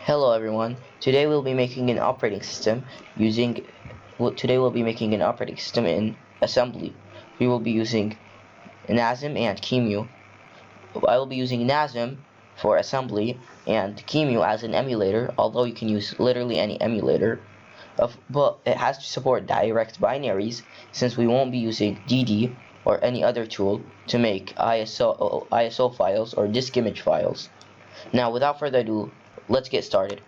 Hello everyone. Today we'll be making an operating system using today we'll be making an operating system in assembly. We will be using nasm and qemu. I will be using nasm for assembly and qemu as an emulator, although you can use literally any emulator. But it has to support direct binaries since we won't be using DD or any other tool to make ISO files or disk image files. Now without further ado, let's get started.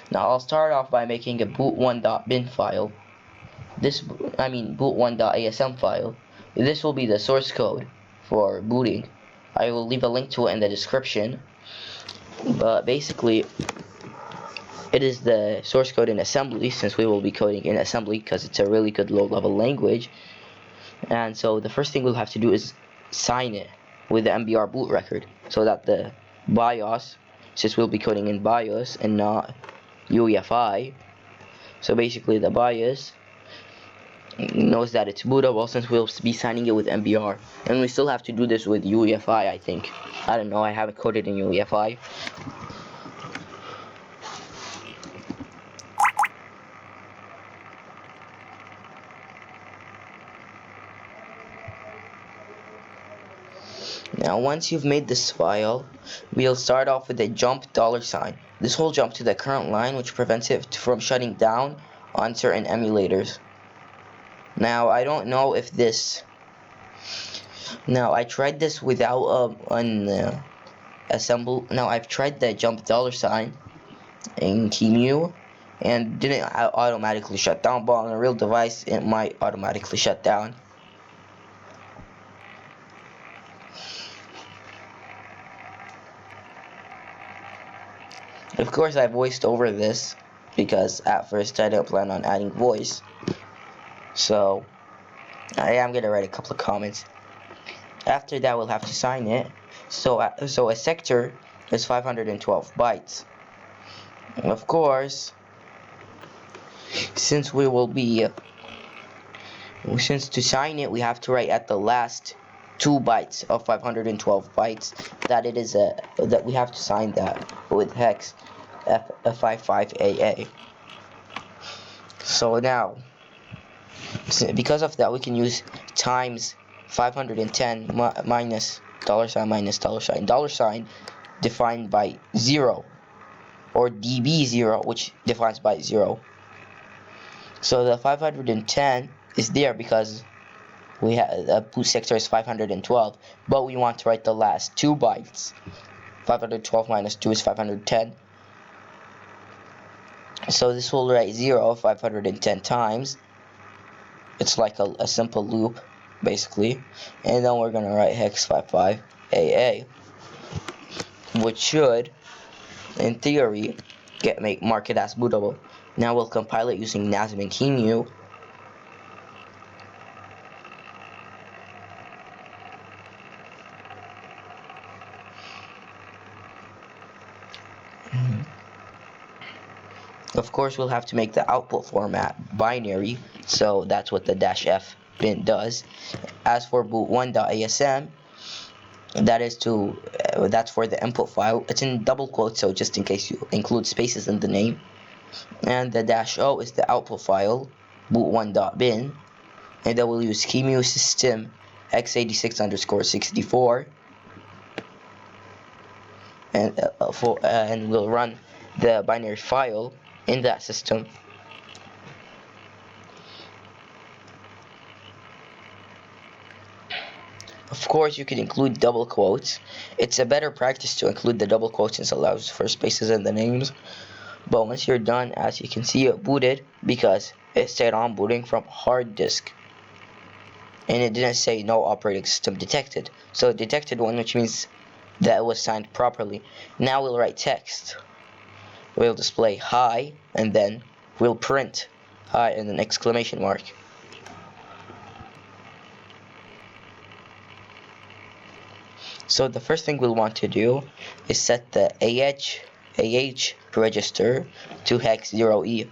Now I'll start off by making a boot1.bin file. Boot1.asm file. This will be the source code for booting. I will leave a link to it in the description. But basically, it is the source code in assembly, since we will be coding in assembly because it's a really good low-level language. And so the first thing we'll have to do is sign it with the MBR boot record, so that the BIOS, since we'll be coding in BIOS and not UEFI, so basically the BIOS knows that it's bootable since we'll be signing it with MBR. And we still have to do this with UEFI, I think. I don't know, I haven't coded in UEFI. Now once you've made this file, we'll start off with a jump $sign. This will jump to the current line, which prevents it from shutting down on certain emulators. Now I don't know if this. Now I tried this without assemble. Now I've tried the jump $sign in qemu and didn't automatically shut down, but on a real device it might automatically shut down. Of course, I voiced over this because at first I didn't plan on adding voice. So I am gonna write a couple of comments. After that, we'll have to sign it. So a sector is 512 bytes. Of course, since to sign it, we have to write at the last 2 bytes of 512 bytes that we have to sign that with hex F55AA. So now, because of that, we can use times 510 minus $sign defined by 0, or db0, which defines by 0. So the 510 is there because we have the boot sector is 512, but we want to write the last 2 bytes. 512 minus 2 is 510. So this will write 0 510 times. It's like a simple loop, basically. And then we're gonna write hex 55AA, which should, in theory, mark it as bootable. Now we'll compile it using nasm and qemu. Of course, we'll have to make the output format binary, so that's what the -f bin does. As for boot1.asm, that's for the input file. It's in double quotes, so just in case you include spaces in the name. And the -o is the output file, boot1.bin, and then we'll use qemu system x86_64, and we'll run the binary file in that system. Of course, you can include double quotes. It's a better practice to include the double quotes since it allows for spaces in the names. But once you're done, as you can see, it booted because it said on booting from hard disk, and it didn't say no operating system detected. So it detected one, which means that it was signed properly. Now we'll write text. We'll display hi, and then we'll print hi and an exclamation mark. So the first thing we'll want to do is set the AH register to hex 0E.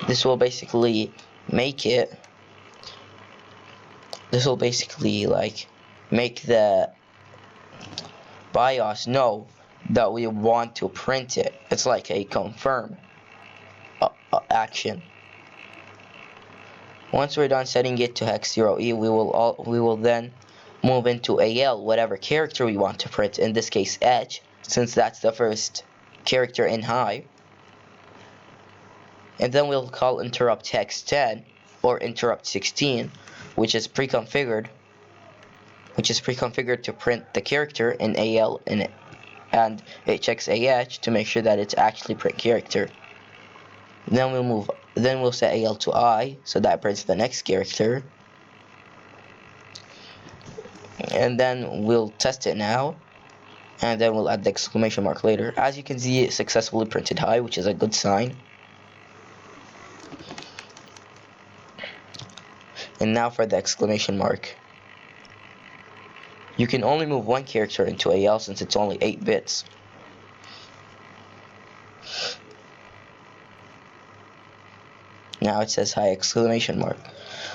This will basically make the BIOS know that we want to print it. It's like a confirm action. Once we're done setting it to hex 0e, we will then move into AL, whatever character we want to print. In this case, H, since that's the first character in high. And then we'll call interrupt hex 10 or interrupt 16, which is pre-configured to print the character in AL and it checks AH to make sure that it's actually print character. Then we'll set AL to I, so that prints the next character. And then we'll test it now, and then we'll add the exclamation mark later. As you can see, it successfully printed high, which is a good sign. And now for the exclamation mark. You can only move one character into AL since it's only 8 bits. Now it says high exclamation mark.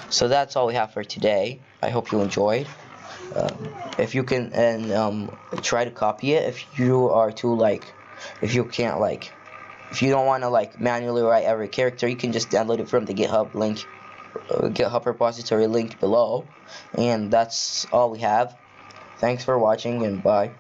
So that's all we have for today. I hope you enjoyed. If you can, and try to copy it. If you are too if you can't if you don't want to manually write every character, you can just download it from the GitHub link, GitHub repository link below. And that's all we have. Thanks for watching, and bye.